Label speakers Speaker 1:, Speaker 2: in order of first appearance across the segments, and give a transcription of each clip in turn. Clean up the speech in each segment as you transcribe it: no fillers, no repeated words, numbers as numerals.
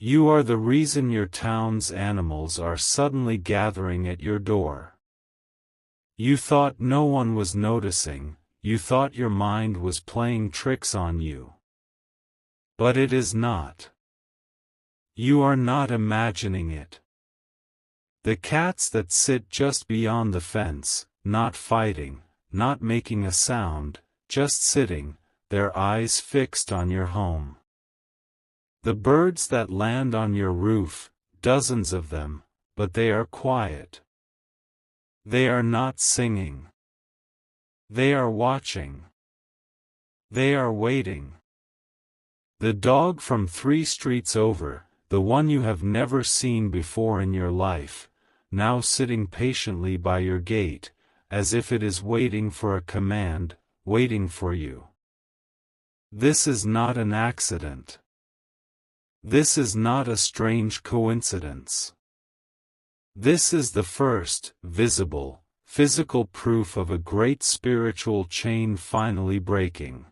Speaker 1: You are the reason your town's animals are suddenly gathering at your door. You thought no one was noticing, you thought your mind was playing tricks on you. But it is not. You are not imagining it. The cats that sit just beyond the fence, not fighting, not making a sound, just sitting, their eyes fixed on your home. The birds that land on your roof, dozens of them, but they are quiet. They are not singing. They are watching. They are waiting. The dog from 3 streets over, the one you have never seen before in your life, now sitting patiently by your gate, as if it is waiting for a command, waiting for you. This is not an accident. This is not a strange coincidence. This is the first, visible, physical proof of a great spiritual chain finally breaking.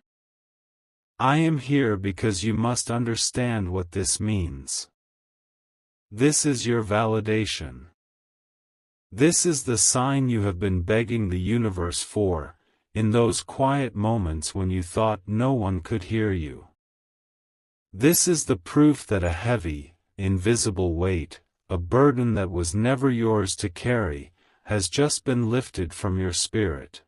Speaker 1: I am here because you must understand what this means. This is your validation. This is the sign you have been begging the universe for, in those quiet moments when you thought no one could hear you. This is the proof that a heavy, invisible weight, a burden that was never yours to carry, has just been lifted from your spirit.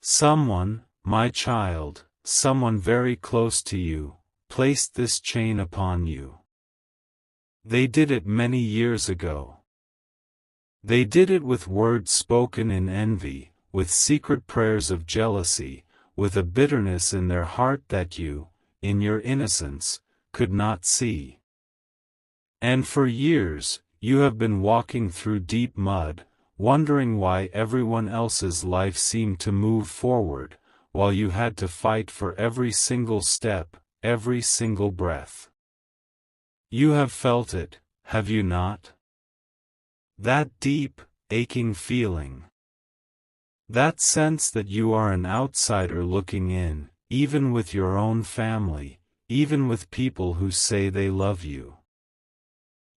Speaker 1: Someone, my child, someone very close to you, placed this chain upon you. They did it many years ago. They did it with words spoken in envy, with secret prayers of jealousy, with a bitterness in their heart that you, in your innocence, could not see. And for years, you have been walking through deep mud, wondering why everyone else's life seemed to move forward, while you had to fight for every single step, every single breath. You have felt it, have you not? That deep, aching feeling. That sense that you are an outsider looking in, even with your own family, even with people who say they love you.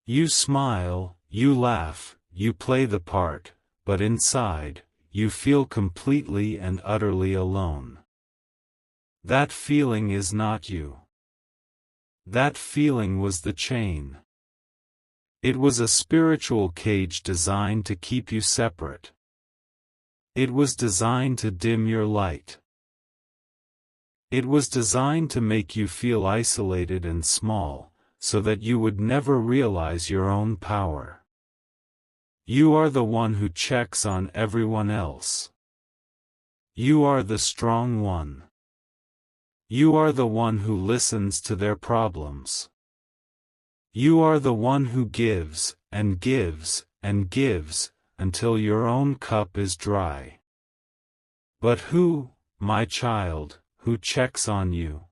Speaker 1: You smile, you laugh, you play the part, but inside, you feel completely and utterly alone. That feeling is not you. That feeling was the chain. It was a spiritual cage designed to keep you separate. It was designed to dim your light. It was designed to make you feel isolated and small, so that you would never realize your own power. You are the one who checks on everyone else. You are the strong one. You are the one who listens to their problems. You are the one who gives, and gives, and gives, until your own cup is dry. But who, my child, who checks on you?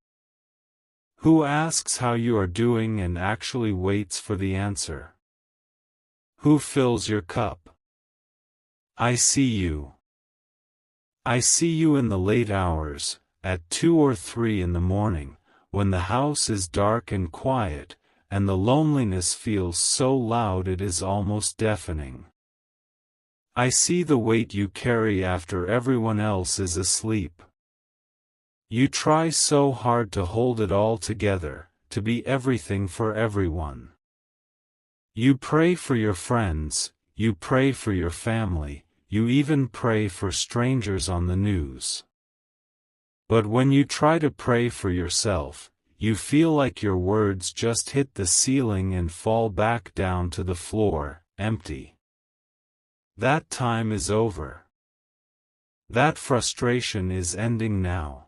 Speaker 1: Who asks how you are doing and actually waits for the answer? Who fills your cup? I see you. I see you in the late hours, at 2 or 3 in the morning, when the house is dark and quiet, and the loneliness feels so loud it is almost deafening. I see the weight you carry after everyone else is asleep. You try so hard to hold it all together, to be everything for everyone. You pray for your friends, you pray for your family, you even pray for strangers on the news. But when you try to pray for yourself, you feel like your words just hit the ceiling and fall back down to the floor, empty. That time is over. That frustration is ending now.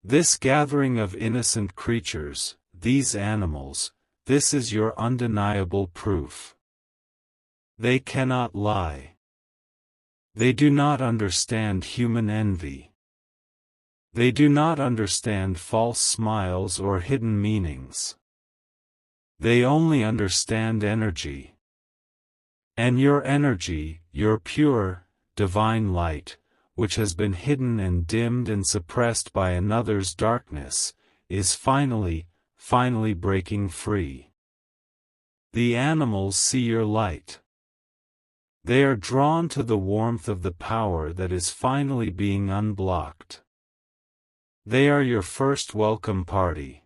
Speaker 1: This gathering of innocent creatures, these animals, this is your undeniable proof. They cannot lie. They do not understand human envy. They do not understand false smiles or hidden meanings. They only understand energy. And your energy, your pure, divine light, which has been hidden and dimmed and suppressed by another's darkness, is finally finally breaking free. The animals see your light. They are drawn to the warmth of the power that is finally being unblocked. They are your first welcome party.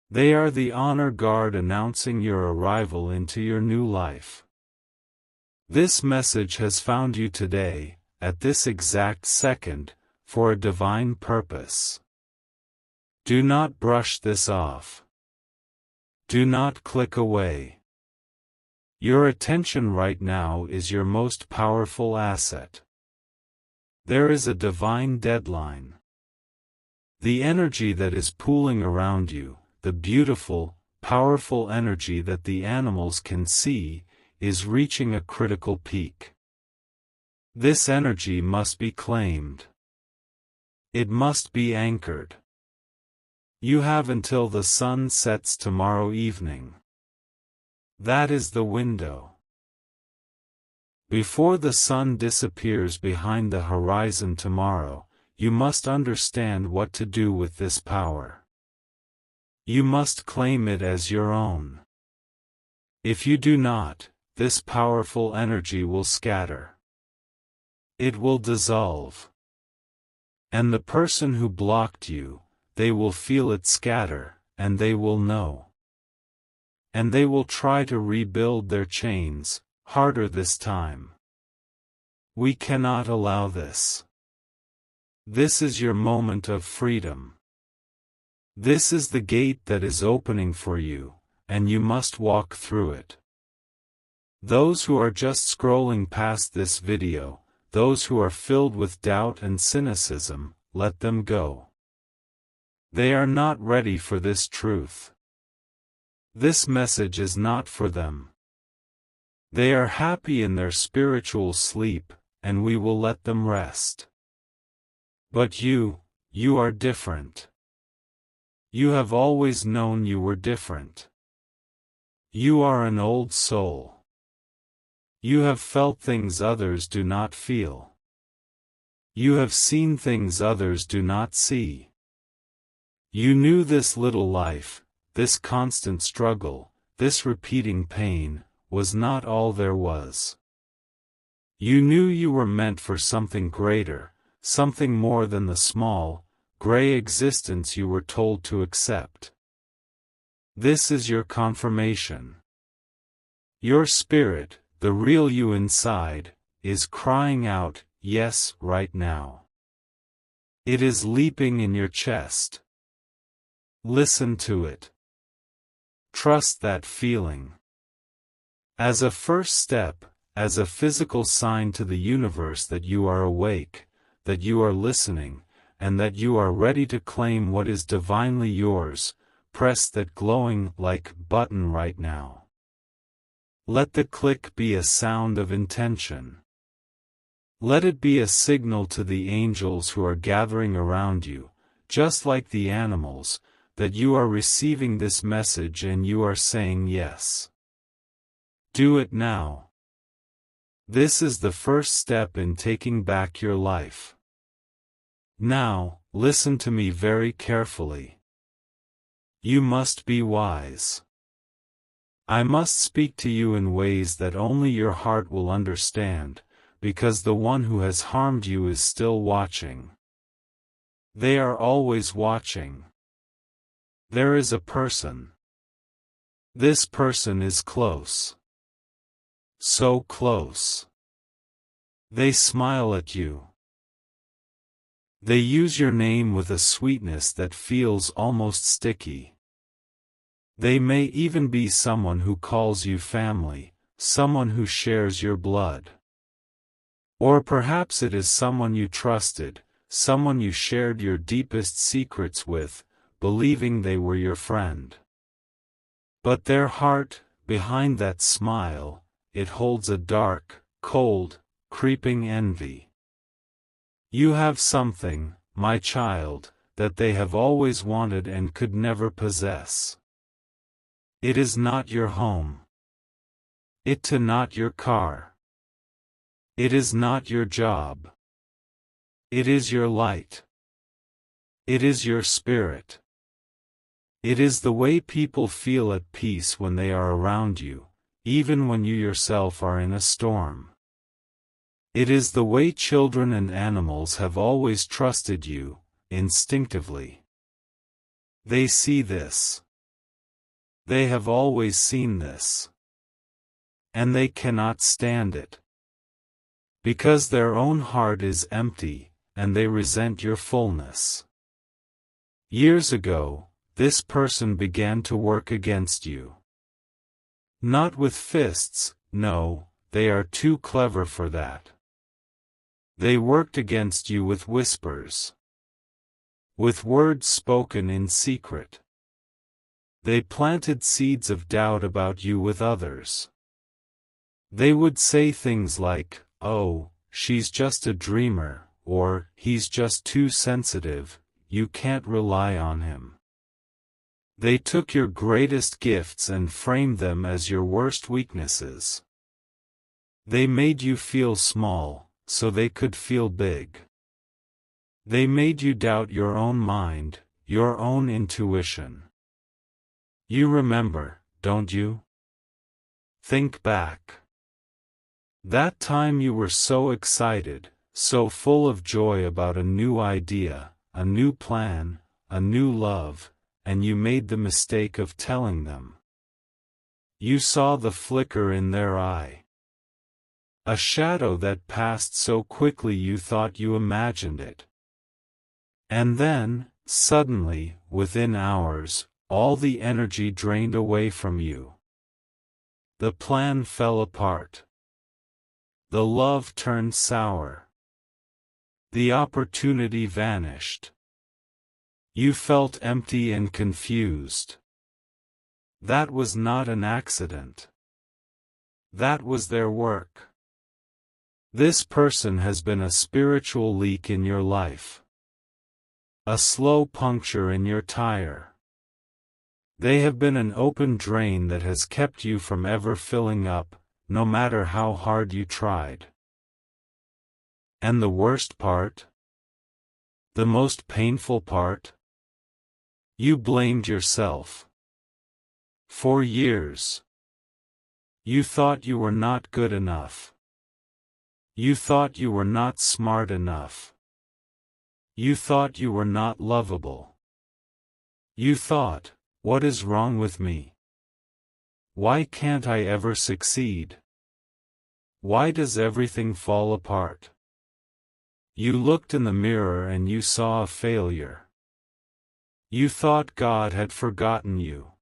Speaker 1: They are the honor guard announcing your arrival into your new life. This message has found you today, at this exact second, for a divine purpose. Do not brush this off. Do not click away. Your attention right now is your most powerful asset. There is a divine deadline. The energy that is pooling around you, the beautiful, powerful energy that the animals can see, is reaching a critical peak. This energy must be claimed. It must be anchored. You have until the sun sets tomorrow evening. That is the window. Before the sun disappears behind the horizon tomorrow, you must understand what to do with this power. You must claim it as your own. If you do not, this powerful energy will scatter. It will dissolve. And the person who blocked you, they will feel it scatter, and they will know. And they will try to rebuild their chains, harder this time. We cannot allow this. This is your moment of freedom. This is the gate that is opening for you, and you must walk through it. Those who are just scrolling past this video, those who are filled with doubt and cynicism, let them go. They are not ready for this truth. This message is not for them. They are happy in their spiritual sleep, and we will let them rest. But you are different. You have always known you were different. You are an old soul. You have felt things others do not feel. You have seen things others do not see. You knew this little life, this constant struggle, this repeating pain, was not all there was. You knew you were meant for something greater, something more than the small, gray existence you were told to accept. This is your confirmation. Your spirit, the real you inside, is crying out, yes, right now. It is leaping in your chest. Listen to it. Trust that feeling. As a first step, as a physical sign to the universe that you are awake, that you are listening, and that you are ready to claim what is divinely yours, press that glowing like button right now. Let the click be a sound of intention. Let it be a signal to the angels who are gathering around you, just like the animals, that you are receiving this message and you are saying yes. Do it now. This is the first step in taking back your life. Now, listen to me very carefully. You must be wise. I must speak to you in ways that only your heart will understand, because the one who has harmed you is still watching. They are always watching. There is a person. This person is close. So close. They smile at you. They use your name with a sweetness that feels almost sticky. They may even be someone who calls you family, someone who shares your blood. Or perhaps it is someone you trusted, someone you shared your deepest secrets with, believing they were your friend. But their heart, behind that smile, it holds a dark, cold, creeping envy. You have something, my child, that they have always wanted and could never possess. It is not your home. It is not your car. It is not your job. It is your light. It is your spirit. It is the way people feel at peace when they are around you, even when you yourself are in a storm. It is the way children and animals have always trusted you, instinctively. They see this. They have always seen this. And they cannot stand it. Because their own heart is empty, and they resent your fullness. Years ago, this person began to work against you. Not with fists, no, they are too clever for that. They worked against you with whispers. With words spoken in secret. They planted seeds of doubt about you with others. They would say things like, "Oh, she's just a dreamer," or "He's just too sensitive, you can't rely on him." They took your greatest gifts and framed them as your worst weaknesses. They made you feel small, so they could feel big. They made you doubt your own mind, your own intuition. You remember, don't you? Think back. That time you were so excited, so full of joy about a new idea, a new plan, a new love, and you made the mistake of telling them. You saw the flicker in their eye. A shadow that passed so quickly you thought you imagined it. And then, suddenly, within hours, all the energy drained away from you. The plan fell apart. The love turned sour. The opportunity vanished. You felt empty and confused. That was not an accident. That was their work. This person has been a spiritual leak in your life. A slow puncture in your tire. They have been an open drain that has kept you from ever filling up, no matter how hard you tried. And the worst part? The most painful part? You blamed yourself. For years. You thought you were not good enough. You thought you were not smart enough. You thought you were not lovable. You thought, what is wrong with me? Why can't I ever succeed? Why does everything fall apart? You looked in the mirror and you saw a failure. You thought God had forgotten you.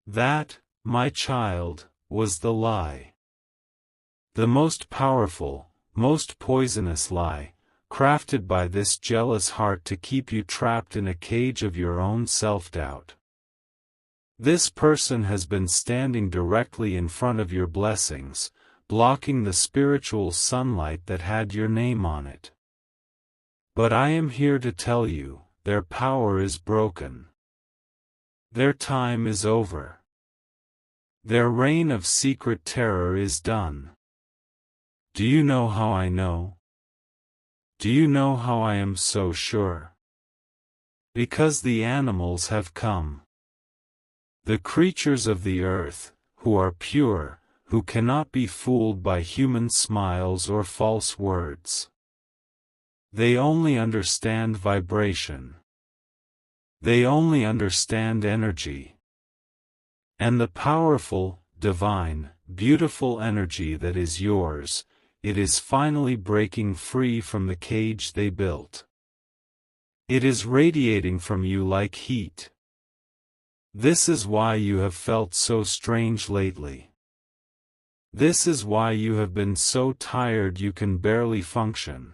Speaker 1: That, my child, was the lie. The most powerful, most poisonous lie, crafted by this jealous heart to keep you trapped in a cage of your own self-doubt. This person has been standing directly in front of your blessings, blocking the spiritual sunlight that had your name on it. But I am here to tell you, their power is broken. Their time is over. Their reign of secret terror is done. Do you know how I know? Do you know how I am so sure? Because the animals have come. The creatures of the earth, who are pure, who cannot be fooled by human smiles or false words. They only understand vibration. They only understand energy. And the powerful, divine, beautiful energy that is yours, it is finally breaking free from the cage they built. It is radiating from you like heat. This is why you have felt so strange lately. This is why you have been so tired you can barely function.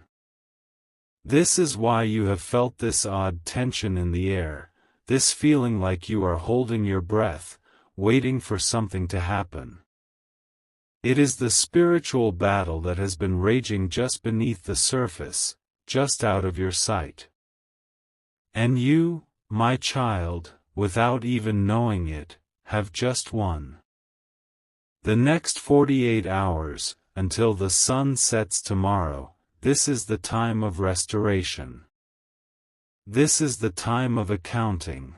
Speaker 1: This is why you have felt this odd tension in the air, this feeling like you are holding your breath, waiting for something to happen. It is the spiritual battle that has been raging just beneath the surface, just out of your sight. And you, my child, without even knowing it, have just won. The next 48 hours, until the sun sets tomorrow, this is the time of restoration. This is the time of accounting.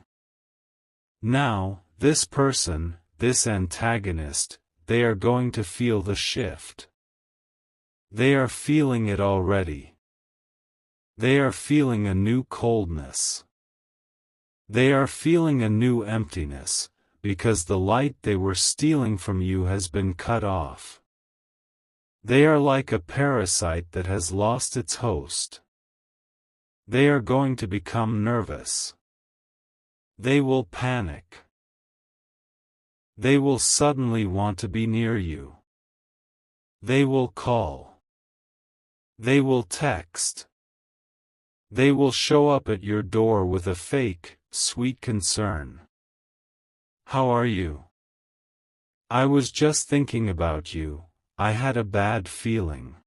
Speaker 1: Now, this person, this antagonist, they are going to feel the shift. They are feeling it already. They are feeling a new coldness. They are feeling a new emptiness, because the light they were stealing from you has been cut off. They are like a parasite that has lost its host. They are going to become nervous. They will panic. They will suddenly want to be near you. They will call. They will text. They will show up at your door with a fake, sweet concern. How are you? I was just thinking about you, I had a bad feeling.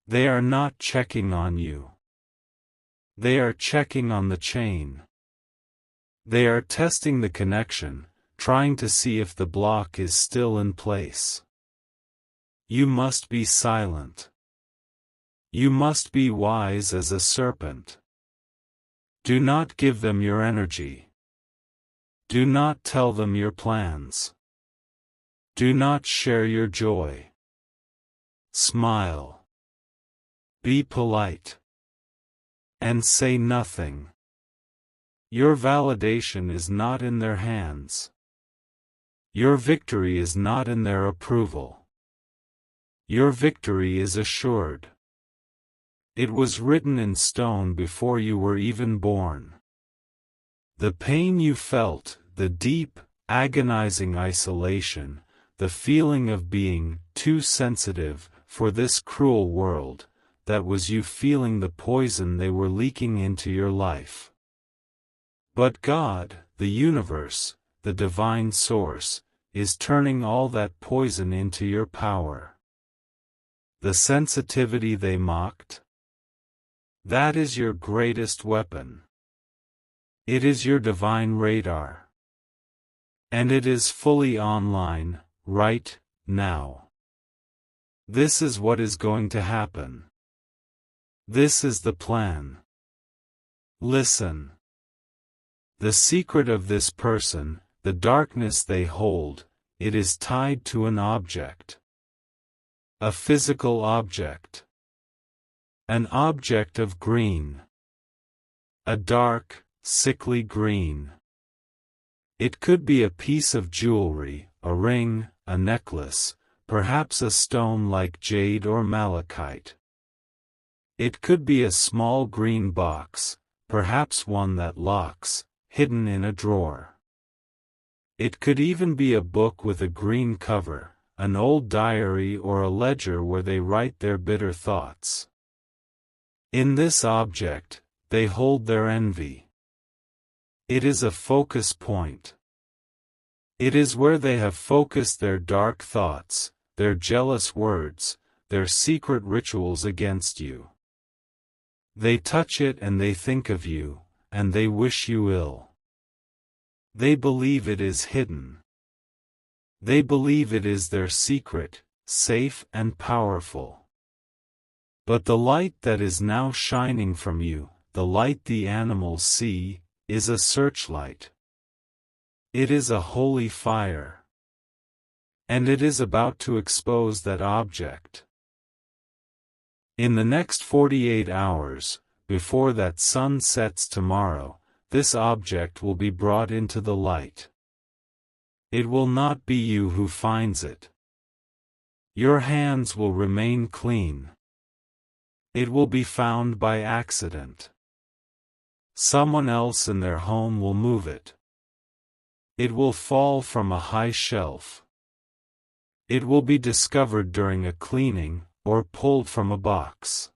Speaker 1: They are not checking on you. They are checking on the chain. They are testing the connection, trying to see if the block is still in place. You must be silent. You must be wise as a serpent. Do not give them your energy. Do not tell them your plans. Do not share your joy. Smile. Be polite. And say nothing. Your validation is not in their hands. Your victory is not in their approval. Your victory is assured. It was written in stone before you were even born. The pain you felt, the deep, agonizing isolation, the feeling of being too sensitive for this cruel world, that was you feeling the poison they were leaking into your life. But God, the universe, the divine source, is turning all that poison into your power. The sensitivity they mocked? That is your greatest weapon. It is your divine radar. And it is fully online, right now. This is what is going to happen. This is the plan. Listen. The secret of this person, the darkness they hold, it is tied to an object. A physical object. An object of green. A dark, sickly green. It could be a piece of jewelry, a ring, a necklace, perhaps a stone like jade or malachite. It could be a small green box, perhaps one that locks, hidden in a drawer. It could even be a book with a green cover, an old diary or a ledger where they write their bitter thoughts. In this object, they hold their envy. It is a focus point. It is where they have focused their dark thoughts, their jealous words, their secret rituals against you. They touch it and they think of you, and they wish you ill. They believe it is hidden. They believe it is their secret, safe and powerful. But the light that is now shining from you, the light the animals see, is a searchlight. It is a holy fire. And it is about to expose that object. In the next 48 hours, before that sun sets tomorrow, this object will be brought into the light. It will not be you who finds it. Your hands will remain clean. It will be found by accident. Someone else in their home will move it. It will fall from a high shelf. It will be discovered during a cleaning, or pulled from a box.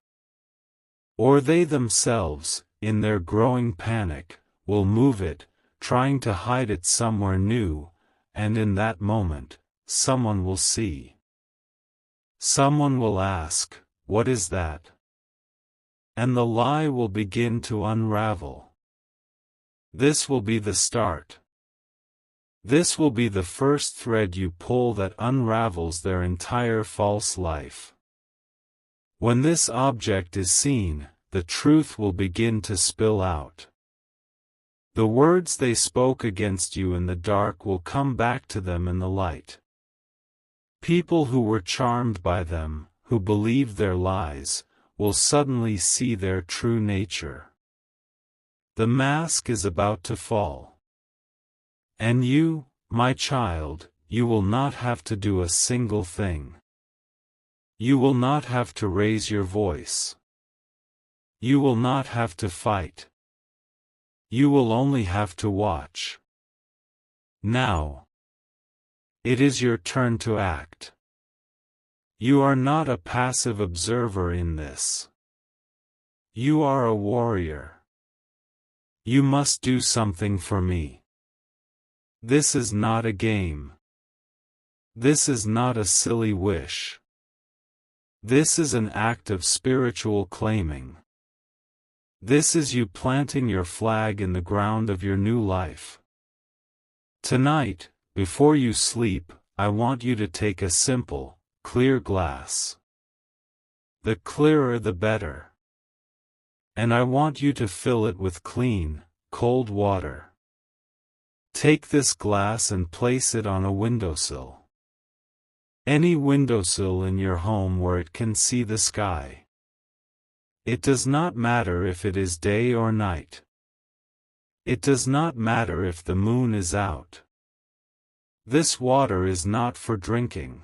Speaker 1: Or they themselves, in their growing panic, will move it, trying to hide it somewhere new, and in that moment, someone will see. Someone will ask, "What is that?" And the lie will begin to unravel. This will be the start. This will be the first thread you pull that unravels their entire false life. When this object is seen, the truth will begin to spill out. The words they spoke against you in the dark will come back to them in the light. People who were charmed by them, who believed their lies, will suddenly see their true nature. The mask is about to fall. And you, my child, you will not have to do a single thing. You will not have to raise your voice. You will not have to fight. You will only have to watch. Now. It is your turn to act. You are not a passive observer in this. You are a warrior. You must do something for me. This is not a game. This is not a silly wish. This is an act of spiritual claiming. This is you planting your flag in the ground of your new life. Tonight, before you sleep, I want you to take a simple, clear glass. The clearer the better. And I want you to fill it with clean, cold water. Take this glass and place it on a windowsill. Any windowsill in your home where it can see the sky. It does not matter if it is day or night. It does not matter if the moon is out. This water is not for drinking.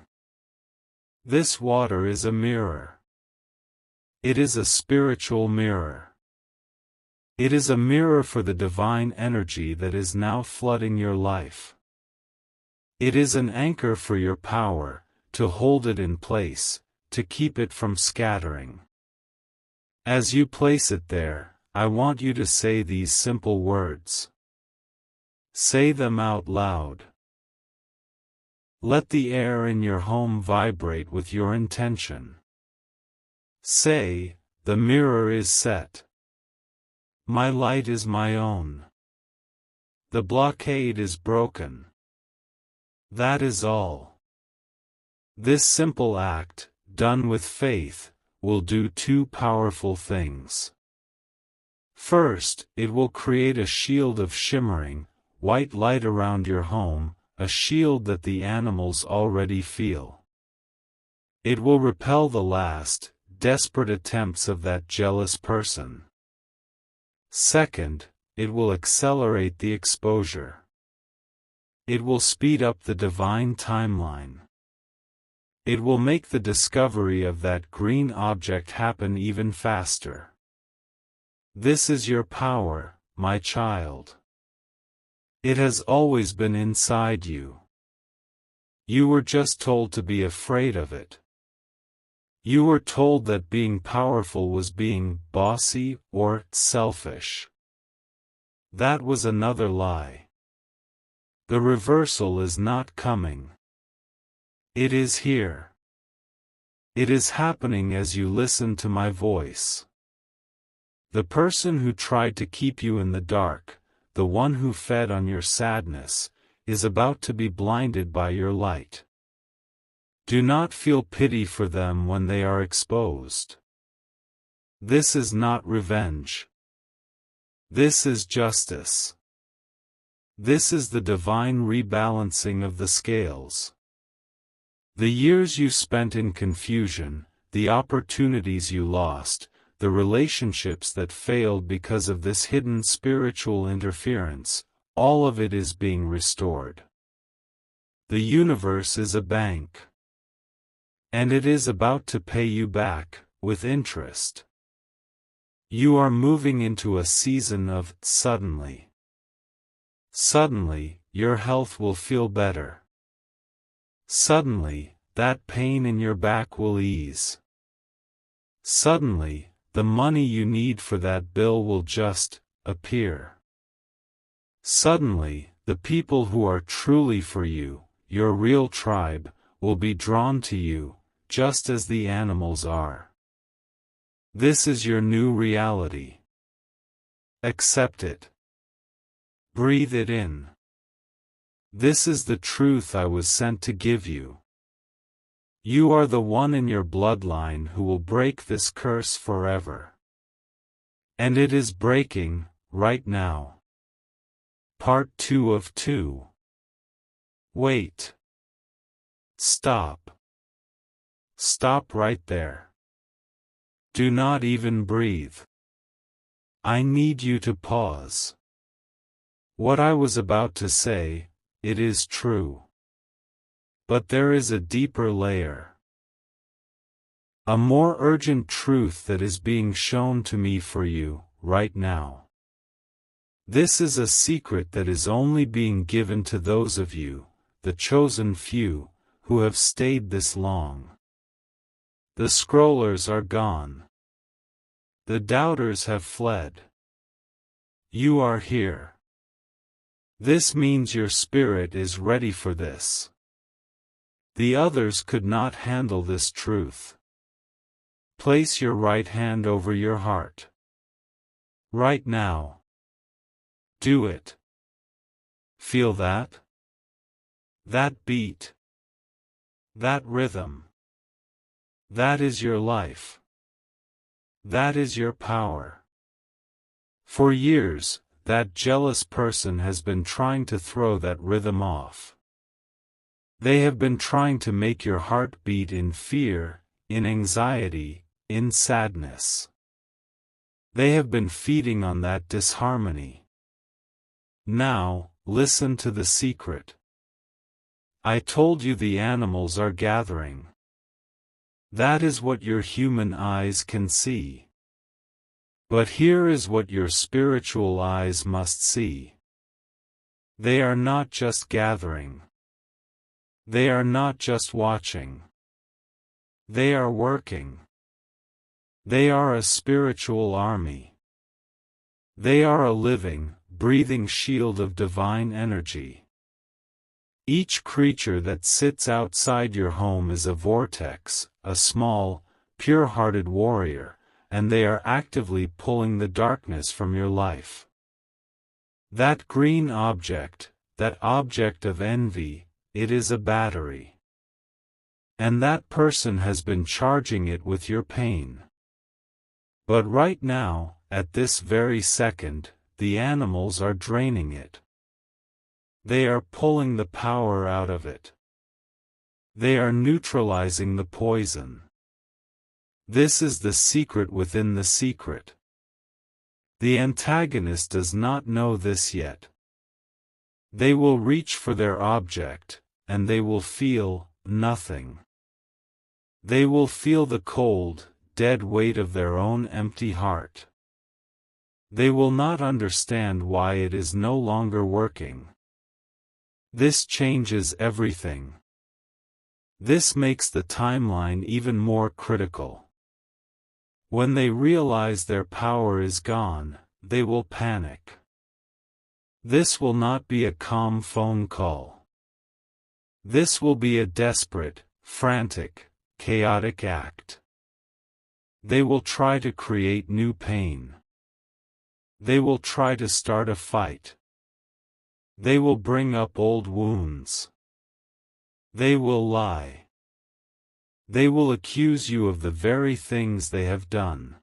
Speaker 1: This water is a mirror. It is a spiritual mirror. It is a mirror for the divine energy that is now flooding your life. It is an anchor for your power, to hold it in place, to keep it from scattering. As you place it there, I want you to say these simple words. Say them out loud. Let the air in your home vibrate with your intention. Say, the mirror is set. My light is my own. The blockade is broken. That is all. This simple act, done with faith, will do two powerful things. First, it will create a shield of shimmering, white light around your home, a shield that the animals already feel. It will repel the last, desperate attempts of that jealous person. Second, it will accelerate the exposure. It will speed up the divine timeline. It will make the discovery of that green object happen even faster. This is your power, my child. It has always been inside you. You were just told to be afraid of it. You were told that being powerful was being bossy or selfish. That was another lie. The reversal is not coming. It is here. It is happening as you listen to my voice. The person who tried to keep you in the dark, the one who fed on your sadness, is about to be blinded by your light. Do not feel pity for them when they are exposed. This is not revenge. This is justice. This is the divine rebalancing of the scales. The years you spent in confusion, the opportunities you lost, the relationships that failed because of this hidden spiritual interference, all of it is being restored. The universe is a bank. And it is about to pay you back, with interest. You are moving into a season of suddenly. Suddenly, your health will feel better. Suddenly, that pain in your back will ease. Suddenly, the money you need for that bill will just appear. Suddenly, the people who are truly for you, your real tribe, will be drawn to you, just as the animals are. This is your new reality. Accept it. Breathe it in. This is the truth I was sent to give you. You are the one in your bloodline who will break this curse forever. And it is breaking, right now. Part 2 of 2. Wait. Stop. Stop right there. Do not even breathe. I need you to pause. What I was about to say, it is true. But there is a deeper layer. A more urgent truth that is being shown to me for you, right now. This is a secret that is only being given to those of you, the chosen few, who have stayed this long. The scrollers are gone. The doubters have fled. You are here. This means your spirit is ready for this. The others could not handle this truth. Place your right hand over your heart. Right now. Do it. Feel that? That beat. That rhythm. That is your life. That is your power. For years, that jealous person has been trying to throw that rhythm off. They have been trying to make your heart beat in fear, in anxiety, in sadness. They have been feeding on that disharmony. Now, listen to the secret. I told you the animals are gathering. That is what your human eyes can see. But here is what your spiritual eyes must see. They are not just gathering. They are not just watching. They are working. They are a spiritual army. They are a living, breathing shield of divine energy. Each creature that sits outside your home is a vortex, a small, pure-hearted warrior, and they are actively pulling the darkness from your life. That green object, that object of envy, it is a battery. And that person has been charging it with your pain. But right now, at this very second, the animals are draining it. They are pulling the power out of it. They are neutralizing the poison. This is the secret within the secret. The antagonist does not know this yet. They will reach for their object, and they will feel nothing. They will feel the cold, dead weight of their own empty heart. They will not understand why it is no longer working. This changes everything. This makes the timeline even more critical. When they realize their power is gone, they will panic. This will not be a calm phone call. This will be a desperate, frantic, chaotic act. They will try to create new pain. They will try to start a fight. They will bring up old wounds. They will lie. They will accuse you of the very things they have done.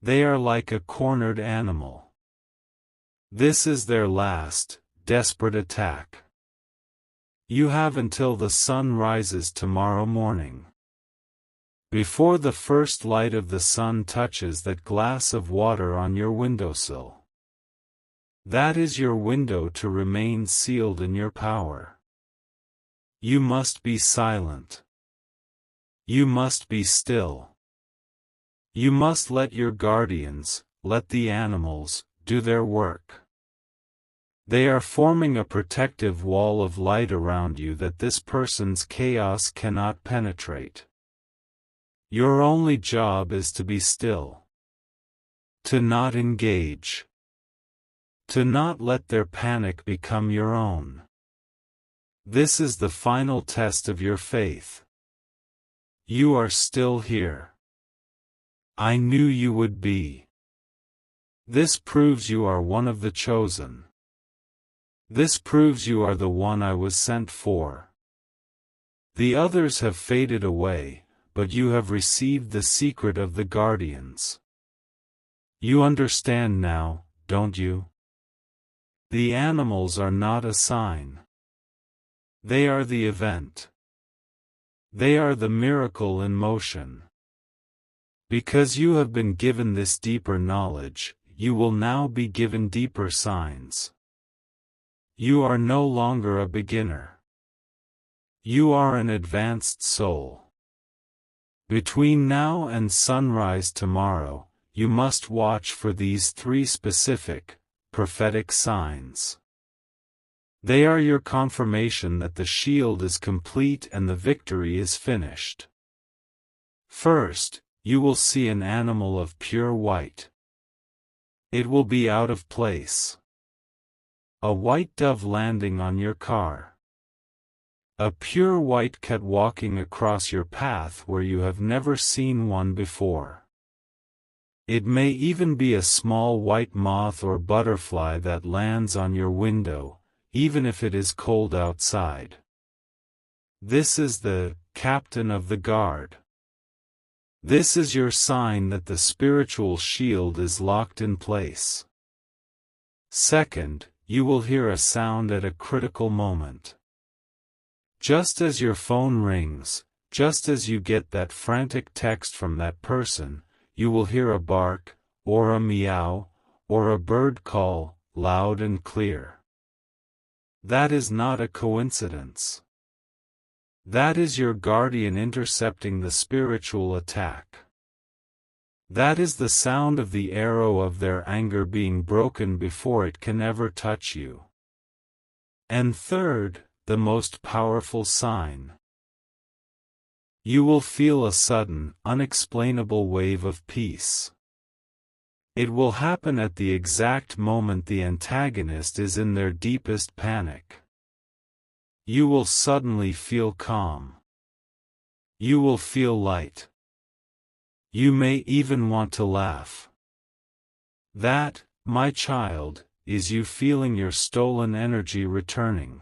Speaker 1: They are like a cornered animal. This is their last, desperate attack. You have until the sun rises tomorrow morning. Before the first light of the sun touches that glass of water on your windowsill. That is your window to remain sealed in your power. You must be silent. You must be still. You must let your guardians, let the animals, do their work. They are forming a protective wall of light around you that this person's chaos cannot penetrate. Your only job is to be still. To not engage. To not let their panic become your own. This is the final test of your faith. You are still here. I knew you would be. This proves you are one of the chosen. This proves you are the one I was sent for. The others have faded away, but you have received the secret of the guardians. You understand now, don't you? The animals are not a sign. They are the event. They are the miracle in motion. Because you have been given this deeper knowledge, you will now be given deeper signs. You are no longer a beginner. You are an advanced soul. Between now and sunrise tomorrow, you must watch for these 3 specific, prophetic signs. They are your confirmation that the shield is complete and the victory is finished. First, you will see an animal of pure white. It will be out of place. A white dove landing on your car. A pure white cat walking across your path where you have never seen one before. It may even be a small white moth or butterfly that lands on your window, even if it is cold outside. This is the captain of the guard. This is your sign that the spiritual shield is locked in place. Second, you will hear a sound at a critical moment. Just as your phone rings, just as you get that frantic text from that person, you will hear a bark, or a meow, or a bird call, loud and clear. That is not a coincidence. That is your guardian intercepting the spiritual attack. That is the sound of the arrow of their anger being broken before it can ever touch you. And third, the most powerful sign. You will feel a sudden, unexplainable wave of peace. It will happen at the exact moment the antagonist is in their deepest panic. You will suddenly feel calm. You will feel light. You may even want to laugh. That, my child, is you feeling your stolen energy returning.